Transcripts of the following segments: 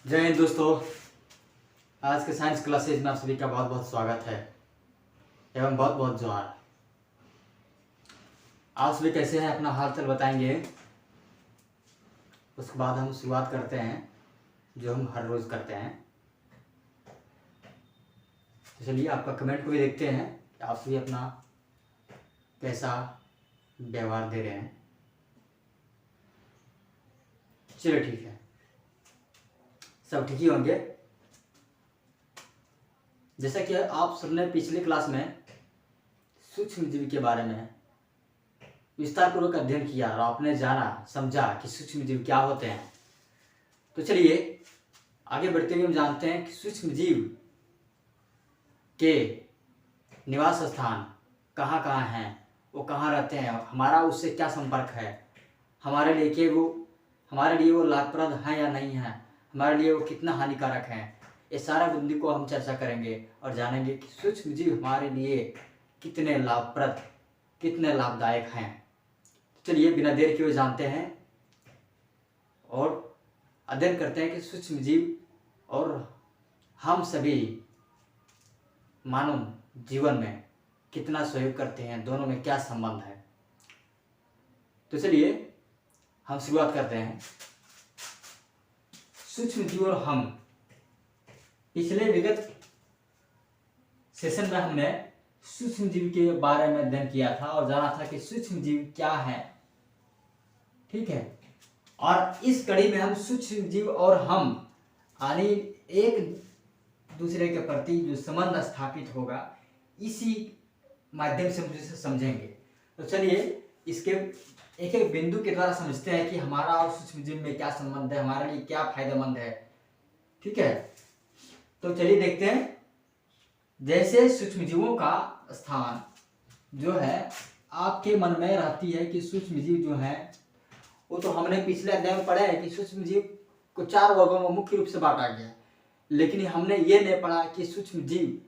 जय हिंद दोस्तों। आज के साइंस क्लासेज में आप सभी का बहुत बहुत स्वागत है एवं बहुत बहुत जोहार। आप सभी कैसे हैं, अपना हाल चाल बताएंगे। उसके बाद हम शुरुआत करते हैं जो हम हर रोज़ करते हैं। तो चलिए आपका कमेंट को भी देखते हैं कि आप सभी अपना कैसा व्यवहार दे रहे हैं। चलिए ठीक है, सब ठीक ही होंगे। जैसा कि आप सबने पिछली क्लास में सूक्ष्म जीव के बारे में विस्तार पूर्वक अध्ययन किया और आपने जाना समझा कि सूक्ष्म जीव क्या होते हैं। तो चलिए आगे बढ़ते हुए हम जानते हैं कि सूक्ष्म जीव के निवास स्थान कहाँ कहाँ हैं, वो कहाँ रहते हैं, हमारा उससे क्या संपर्क है, हमारे लिए वो लाभप्रद है या नहीं है, हमारे लिए वो कितना हानिकारक है। ये सारा बिंदु को हम चर्चा करेंगे और जानेंगे कि सूक्ष्म जीव हमारे लिए कितने लाभप्रद कितने लाभदायक हैं। चलिए बिना देर किए जानते हैं और अध्ययन करते हैं कि सूक्ष्म जीव और हम सभी मानव जीवन में कितना सहयोग करते हैं, दोनों में क्या संबंध है। तो चलिए हम शुरुआत करते हैं। सूक्ष्म जीव और हम, पिछले विगत सेशन में हमने सूक्ष्म जीव के बारे में अध्ययन किया था और जाना था कि सूक्ष्म जीव क्या है, ठीक है। और इस कड़ी में हम सूक्ष्म जीव और हम यानी एक दूसरे के प्रति जो संबंध स्थापित होगा, इसी माध्यम से हम इसे समझेंगे। तो चलिए इसके एक एक बिंदु के द्वारा समझते हैं कि हमारा और सूक्ष्म जीव में क्या संबंध है, हमारे लिए क्या फायदेमंद है, ठीक है। तो चलिए देखते हैं। जैसे सूक्ष्म जीवों का स्थान जो है आपके मन में रहती है कि सूक्ष्म जीव जो है, वो तो हमने पिछले अध्याय में पढ़ा है कि सूक्ष्म जीव को 4 वर्गों में मुख्य रूप से बांटा गया है। लेकिन हमने ये नहीं पढ़ा कि सूक्ष्म जीव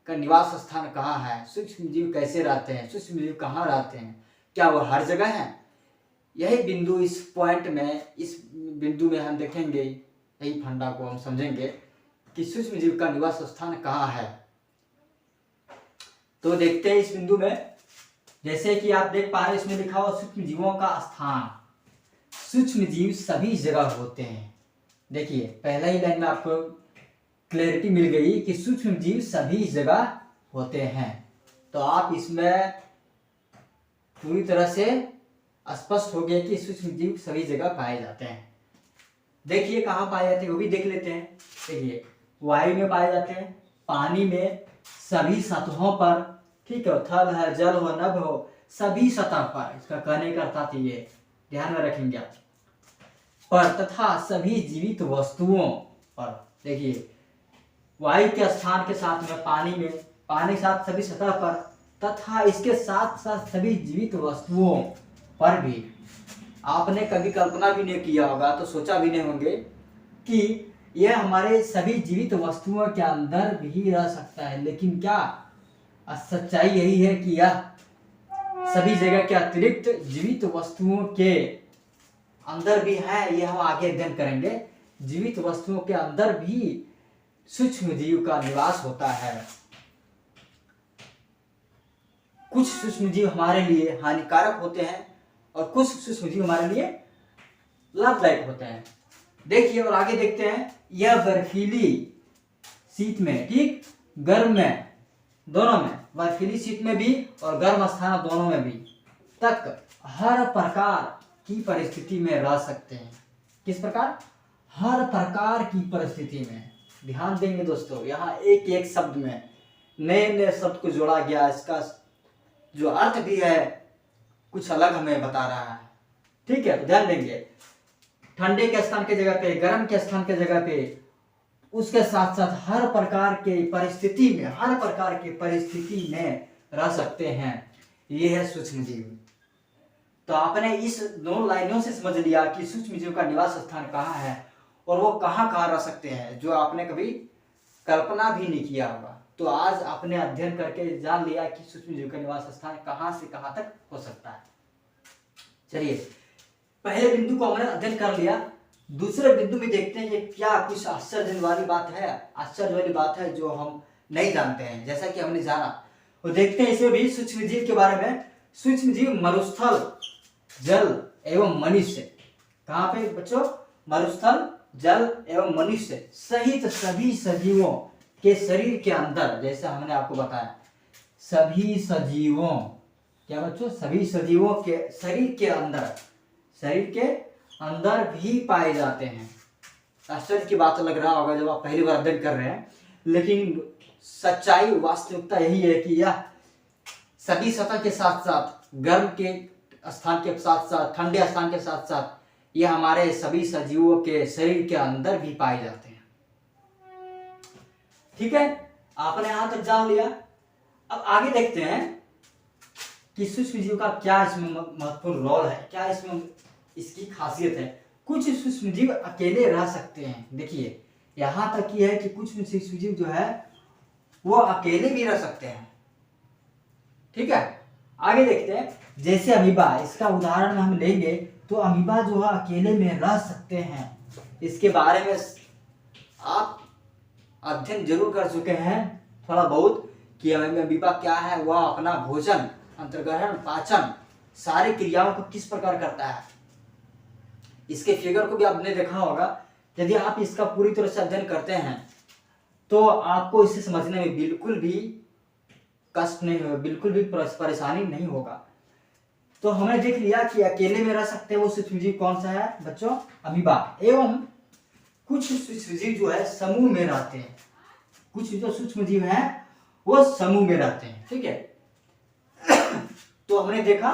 का निवास स्थान कहाँ है, सूक्ष्म जीव कैसे रहते हैं, सूक्ष्म जीव कहाँ रहते हैं, क्या वो हर जगह है। यही बिंदु इस पॉइंट में, इस बिंदु में हम देखेंगे, यही फंडा को हम समझेंगे कि सूक्ष्म जीव का निवास स्थान कहाँ है। तो देखते हैं इस बिंदु में। जैसे कि आप देख पा रहे हैं इसमें लिखा हुआ सूक्ष्म जीवों का स्थान। सूक्ष्म जीव सभी जगह होते हैं। देखिए पहला ही लाइन में आपको क्लैरिटी मिल गई कि सूक्ष्म जीव सभी जगह होते हैं। तो आप इसमें पूरी तरह से स्पष्ट हो गया कि सूक्ष्म जीव सभी जगह पाए जाते हैं। देखिए कहाँ पाए जाते हैं वो भी देख लेते हैं। देखिए वायु में पाए जाते हैं, पानी में, सभी सतहों पर, ठीक है, थल है, जल हो, नभ हो, सभी सतह पर। इसका कहने का अर्थ ये ध्यान में रखेंगे आप, पर तथा सभी जीवित वस्तुओं पर। देखिए वायु के स्थान के साथ में पानी में, पानी के साथ सभी सतह पर, तथा इसके साथ साथ सभी जीवित वस्तुओं पर भी। आपने कभी कल्पना भी नहीं किया होगा, तो सोचा भी नहीं होंगे कि यह हमारे सभी जीवित वस्तुओं के अंदर भी रह सकता है। लेकिन क्या सच्चाई यही है कि यह सभी जगह के अतिरिक्त जीवित वस्तुओं के अंदर भी है, यह हम आगे अध्ययन करेंगे। जीवित वस्तुओं के अंदर भी सूक्ष्म जीव का निवास होता है। कुछ सूक्ष्म जीव हमारे लिए हानिकारक होते हैं और कुछ सूक्ष्म जीव हमारे लिए लाभदायक होते हैं। देखिए और आगे देखते हैं। यह बर्फीली शीत में, ठीक, गर्म में, दोनों में, बर्फीली शीत में भी और गर्म स्थान दोनों में भी तक हर प्रकार की परिस्थिति में रह सकते हैं। किस प्रकार? हर प्रकार की परिस्थिति में। ध्यान देंगे दोस्तों, यहाँ एक एक शब्द में नए नए शब्द को जोड़ा गया। इसका जो अर्थ भी है कुछ अलग हमें बता रहा है, ठीक है। तो ध्यान देंगे, ठंडे के स्थान के जगह पे, गर्म के स्थान के जगह पे, उसके साथ साथ हर प्रकार के परिस्थिति में, हर प्रकार की परिस्थिति में रह सकते हैं। ये है सूक्ष्म जीव। तो आपने इस 2 लाइनों से समझ लिया कि सूक्ष्म जीव का निवास स्थान कहाँ है और वो कहाँ कहाँ रह सकते हैं, जो आपने कभी कल्पना भी नहीं किया होगा। तो आज आपने अध्ययन करके जान लिया कि सूक्ष्म जीव का निवास स्थान कहाँ से कहाँ तक हो सकता है। चलिए पहले बिंदु को हमने अध्ययन कर लिया। दूसरे बिंदु में देखते हैं ये क्या कुछ आश्चर्य वाली बात है, आश्चर्य वाली बात है जो हम नहीं जानते हैं, जैसा कि हमने जाना। और देखते हैं इसमें भी सूक्ष्म जीव के बारे में। सूक्ष्म जीव मरुस्थल, जल एवं मनुष्य। कहाँ पे बच्चों? मरुस्थल, जल एवं मनुष्य सहित सभी सजीवों के शरीर के अंदर, जैसा हमने आपको बताया, सभी सजीवों, क्या बच्चों? सभी सजीवों के शरीर के अंदर, शरीर के अंदर भी पाए जाते हैं। आश्चर्य की बात लग रहा होगा जब आप पहली बार अध्ययन कर रहे हैं, लेकिन सच्चाई, वास्तविकता यही है कि यह सभी सतह के साथ साथ, गर्म के स्थान के साथ साथ, ठंडे स्थान के साथ साथ, यह हमारे सभी सजीवों के शरीर के अंदर भी पाए जाते हैं। ठीक है, आपने यहां तक जान लिया। अब आगे देखते हैं कि सूक्ष्म जीव का क्या इसमें महत्वपूर्ण रोल है, क्या इसमें इसकी खासियत है। कुछ सूक्ष्म जीव अकेले रह सकते हैं। देखिए यहां तक ये है कि कुछ सूक्ष्म जीव जो है वो अकेले भी रह सकते हैं। ठीक है, आगे देखते हैं। जैसे अमीबा, इसका उदाहरण हम लेंगे तो अमीबा जो है अकेले में रह सकते हैं। इसके बारे में आप अध्ययन जरूर कर चुके हैं थोड़ा बहुत कि अमीबा क्या है, वह अपना भोजन, अंतर्ग्रहण, पाचन, सारी क्रियाओं को किस प्रकार करता है। इसके फिगर को भी आपने देखा होगा। यदि आप इसका पूरी तरह से अध्ययन करते हैं तो आपको इसे समझने में बिल्कुल भी कष्ट नहीं होगा, बिल्कुल भी परेशानी नहीं होगा। तो हमने देख लिया कि अकेले में रह सकते हैं वो सूक्ष्मजीव कौन सा है बच्चों? अमीबा। एवं कुछ सूक्ष्मजीव जो है समूह में रहते हैं। कुछ जो सूक्ष्मजीव हैं वो समूह में रहते हैं। ठीक है, तो हमने देखा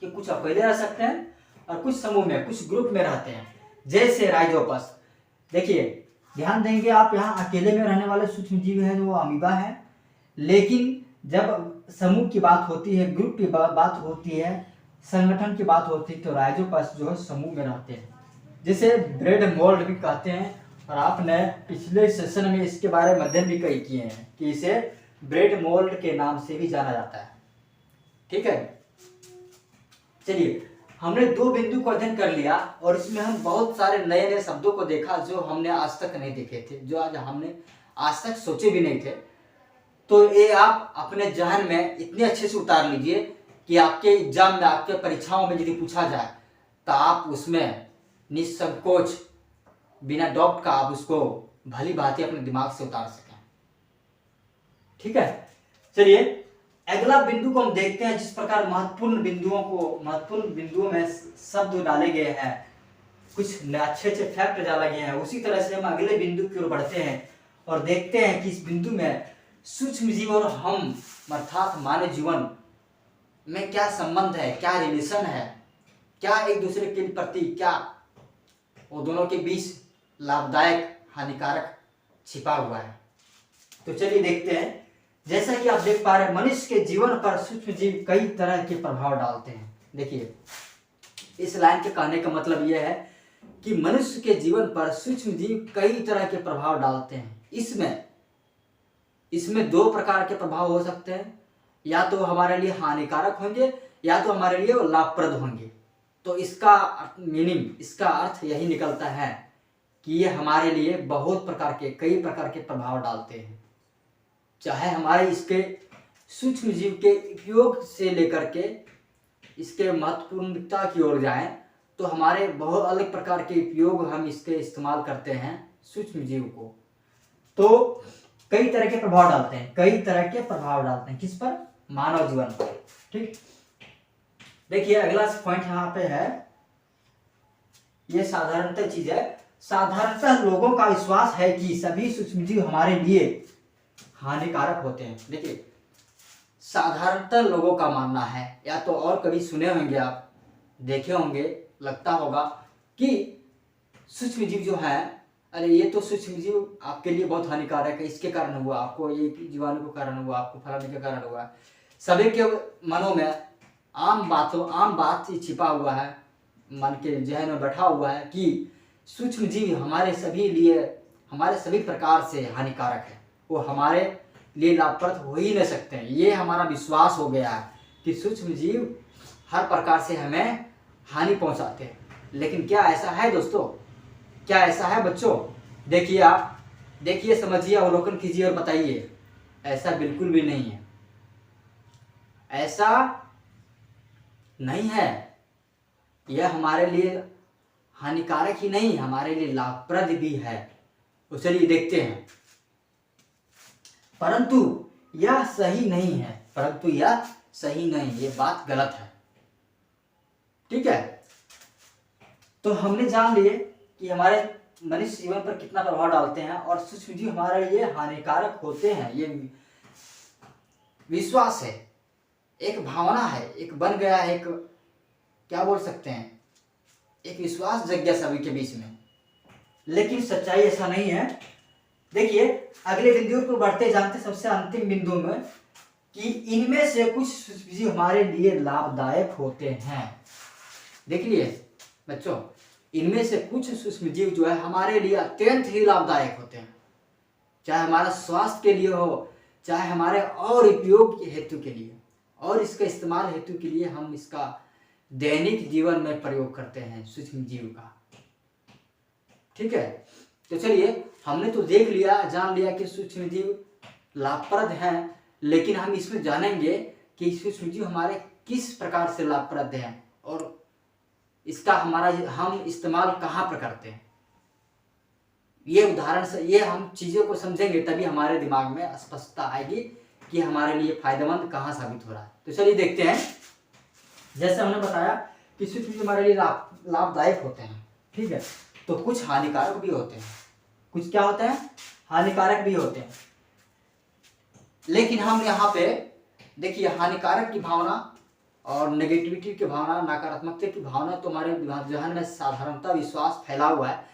कि कुछ अकेले रह सकते हैं और कुछ समूह में, कुछ ग्रुप में रहते हैं, जैसे राइजोपस। देखिए ध्यान देंगे आप, यहाँ अकेले में रहने वाले सूक्ष्म जीव है जो अमीबा है, लेकिन जब समूह की बात होती है, ग्रुप की बात होती है, संगठन की बात होती है, तो राइजोपस जो है समूह में रहते हैं, जिसे ब्रेड मोल्ड भी कहते हैं। और आपने पिछले सेशन में इसके बारे में अध्ययन भी कई किए हैं कि इसे ब्रेड मोल्ड के नाम से भी जाना जाता है। ठीक है, चलिए हमने दो बिंदु को अध्ययन कर लिया और इसमें हम बहुत सारे नए नए शब्दों को देखा जो हमने आज तक नहीं देखे थे, जो आज हमने आज तक सोचे भी नहीं थे। तो ये आप अपने जहन में इतने अच्छे से उतार लीजिए कि आपके एग्जाम में, आपके परीक्षाओं में यदि पूछा जाए तो आप उसमें निसंकोच, बिना डाउट का आप उसको भली भांति अपने दिमाग से उतार सकें। ठीक है, चलिए अगला बिंदु को हम देखते हैं। जिस प्रकार महत्वपूर्ण बिंदुओं में शब्द डाले गए हैं, कुछ अच्छे अच्छे फैक्ट डाले गए हैं, उसी तरह से हम अगले बिंदु की ओर बढ़ते हैं और देखते हैं कि इस बिंदु में सूक्ष्म जीव और हम अर्थात मानव जीवन में क्या संबंध है, क्या रिलेशन है, क्या एक दूसरे के प्रति, क्या वो दोनों के बीच लाभदायक हानिकारक छिपा हुआ है। तो चलिए देखते हैं। जैसा कि आप देख पा रहे हैं, मनुष्य के जीवन पर सूक्ष्म जीव कई तरह के प्रभाव डालते हैं। देखिए इस लाइन के कहने का मतलब यह है कि मनुष्य के जीवन पर सूक्ष्म जीव कई तरह के प्रभाव डालते हैं। इसमें दो प्रकार के प्रभाव हो सकते हैं, या तो हमारे लिए हानिकारक होंगे या तो हमारे लिए लाभप्रद होंगे। तो इसका मीनिंग, इसका अर्थ यही निकलता है कि ये हमारे लिए बहुत प्रकार के, कई प्रकार के प्रभाव डालते हैं। चाहे हमारे इसके सूक्ष्म जीव के उपयोग से लेकर के इसके महत्वपूर्णता की ओर जाएं तो हमारे बहुत अलग प्रकार के उपयोग हम इसके इस्तेमाल करते हैं सूक्ष्म जीव को। तो कई तरह के प्रभाव डालते हैं, कई तरह के प्रभाव डालते हैं। किस पर? मानव जीवन पर। ठीक, देखिए अगला पॉइंट यहाँ पे है, ये साधारणतः चीज है। साधारणतः लोगों का विश्वास है कि सभी सूक्ष्मजीव हमारे लिए हानिकारक होते हैं। देखिए साधारणतः लोगों का मानना है, या तो और कभी सुने होंगे आप, देखे होंगे, लगता होगा कि सूक्ष्मजीव जो है, अरे ये तो सूक्ष्मजीव आपके लिए बहुत हानिकारक है, इसके कारण हुआ, आपको ये जीवाणु के कारण हुआ, आपको फलाने के कारण हुआ। सभी के मनों में आम बात छिपा हुआ है, मन के जहन में बैठा हुआ है कि सूक्ष्मजीव हमारे सभी प्रकार से हानिकारक है, वो हमारे लिए लाभप्रद हो ही नहीं सकते हैं। ये हमारा विश्वास हो गया है कि सूक्ष्मजीव हर प्रकार से हमें हानि पहुंचाते हैं। लेकिन क्या ऐसा है दोस्तों? क्या ऐसा है बच्चों? देखिए, आप देखिए, समझिए, अवलोकन कीजिए और बताइए। ऐसा बिल्कुल भी नहीं है, ऐसा नहीं है। यह हमारे लिए हानिकारक ही नहीं, हमारे लिए लाभप्रद भी है। तो चलिए देखते हैं। परंतु यह सही नहीं है, परंतु यह सही नहीं, ये बात गलत है। ठीक है, तो हमने जान लिए कि हमारे मनुष्य जीवन पर कितना प्रभाव डालते हैं और सूक्ष्म जीव हमारे लिए हानिकारक होते हैं। ये विश्वास है, एक भावना है, एक बन गया है, एक क्या बोल सकते हैं, एक विश्वास जग गया सभी के बीच में। लेकिन सच्चाई ऐसा नहीं है। देखिए, अगले बिंदु पर बढ़ते जानते सबसे अंतिम बिंदु में कि इनमें से कुछ सूक्ष्म जीव हमारे लिए लाभदायक होते हैं। देखिए बच्चों, इनमें से कुछ सूक्ष्म जीव जो है हमारे लिए अत्यंत ही लाभदायक होते हैं, चाहे हमारा स्वास्थ्य के लिए हो, चाहे हमारे और उपयोग हेतु के लिए, और इसका इस्तेमाल हेतु के लिए हम इसका दैनिक जीवन में प्रयोग करते हैं सूक्ष्म जीव का। ठीक है, तो चलिए, हमने तो देख लिया, जान लिया कि सूक्ष्म जीव लाभप्रद हैं, लेकिन हम इसमें जानेंगे कि सूक्ष्म जीव हमारे किस प्रकार से लाभप्रद हैं और इसका हम इस्तेमाल कहाँ पर करते हैं। ये उदाहरण से ये हम चीज़ों को समझेंगे, तभी हमारे दिमाग में स्पष्टता आएगी कि हमारे लिए फायदेमंद कहाँ साबित हो रहा है। तो चलिए देखते हैं। जैसे हमने बताया कि सूक्ष्म जीव हमारे लिए लाभदायक होते हैं। ठीक है, तो कुछ हानिकारक भी होते हैं। कुछ क्या होते हैं? हानिकारक भी होते हैं। लेकिन हम यहाँ पे देखिए, हानिकारक की भावना और नेगेटिविटी की भावना, नकारात्मकता की भावना तो हमारे जहन में साधारणतः विश्वास फैला हुआ है,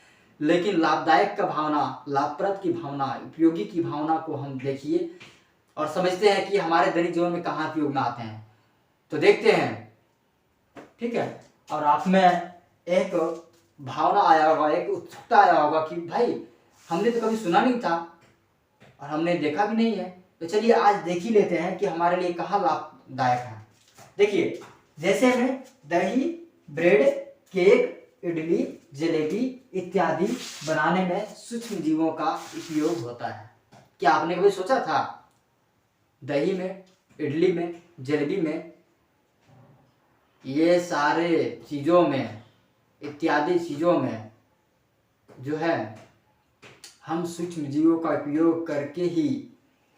लेकिन लाभदायक का भावना, लाभप्रद की भावना, उपयोगी की भावना को हम देखिए और समझते हैं कि हमारे दैनिक जीवन में कहाँ उपयोग में आते हैं। तो देखते हैं। ठीक है, और आप में एक भावना आया होगा, एक उत्सुकता आया होगा कि भाई हमने तो कभी सुना नहीं था और हमने देखा भी नहीं है। तो चलिए आज देख ही लेते हैं कि हमारे लिए कहाँ लाभदायक है। देखिए, जैसे में दही, ब्रेड, केक, इडली, जलेबी इत्यादि बनाने में सूक्ष्म जीवों का उपयोग होता है। क्या आपने कभी सोचा था? दही में, इडली में, जलेबी में, ये सारे चीज़ों में, इत्यादि चीज़ों में जो है हम सूक्ष्म जीवों का उपयोग करके ही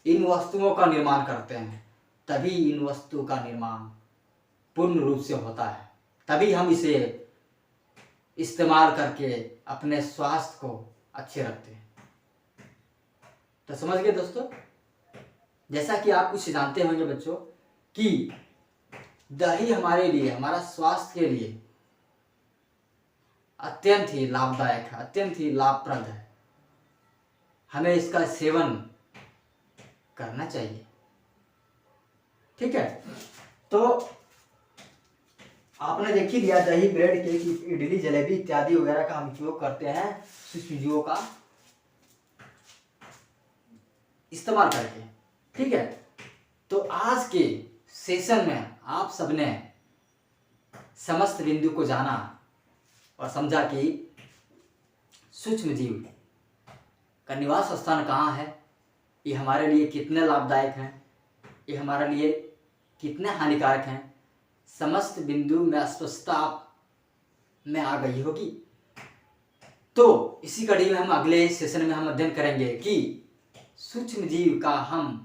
इन वस्तुओं का निर्माण करते हैं। तभी इन वस्तुओं का निर्माण पूर्ण रूप से होता है, तभी हम इसे इस्तेमाल करके अपने स्वास्थ्य को अच्छे रखते हैं। तो समझ गए दोस्तों? जैसा कि आप कुछ जानते होंगे बच्चों कि दही हमारे लिए, हमारा स्वास्थ्य के लिए अत्यंत ही लाभदायक है, अत्यंत ही लाभप्रद है। हमें इसका सेवन करना चाहिए। ठीक है, तो आपने देख ही लिया, दही, ब्रेड, केक, इडली, जलेबी इत्यादि वगैरह का हम उपयोग करते हैं सूक्ष्म जीवों का इस्तेमाल करके। ठीक है, तो आज के सेशन में आप सबने समस्त बिंदु को जाना और समझा कि सूक्ष्म जीव का निवास स्थान कहाँ है, ये हमारे लिए कितने लाभदायक हैं, ये हमारे लिए कितने हानिकारक हैं। समस्त बिंदु में स्पष्टता में आ गई होगी। तो इसी कड़ी में हम अगले सेशन में हम अध्ययन करेंगे कि सूक्ष्म जीव का हम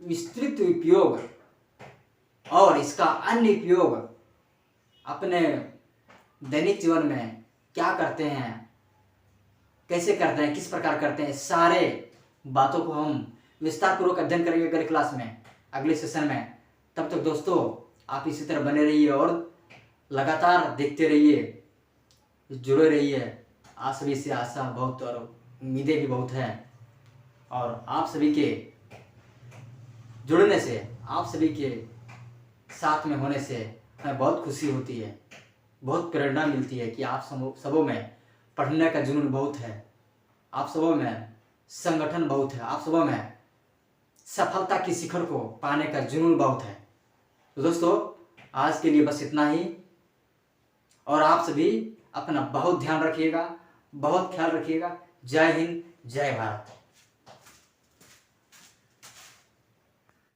विस्तृत उपयोग और इसका अन्य उपयोग अपने दैनिक जीवन में क्या करते हैं, कैसे करते हैं, किस प्रकार करते हैं, सारे बातों को हम विस्तार पूर्वक अध्ययन करेंगे अगले क्लास में, अगले सेशन में। तब तक दोस्तों आप इसी तरह बने रहिए और लगातार देखते रहिए, जुड़े रहिए। आप सभी से आशा बहुत और उम्मीदें भी बहुत हैं, और आप सभी के जुड़ने से, आप सभी के साथ में होने से हमें बहुत खुशी होती है, बहुत प्रेरणा मिलती है कि आप सबों में पढ़ने का जुनून बहुत है, आप सबों में संगठन बहुत है, आप सबों में सफलता की शिखर को पाने का जुनून बहुत है। तो दोस्तों आज के लिए बस इतना ही। और आप सभी अपना बहुत ध्यान रखिएगा, बहुत ख्याल रखिएगा। जय हिंद, जय भारत।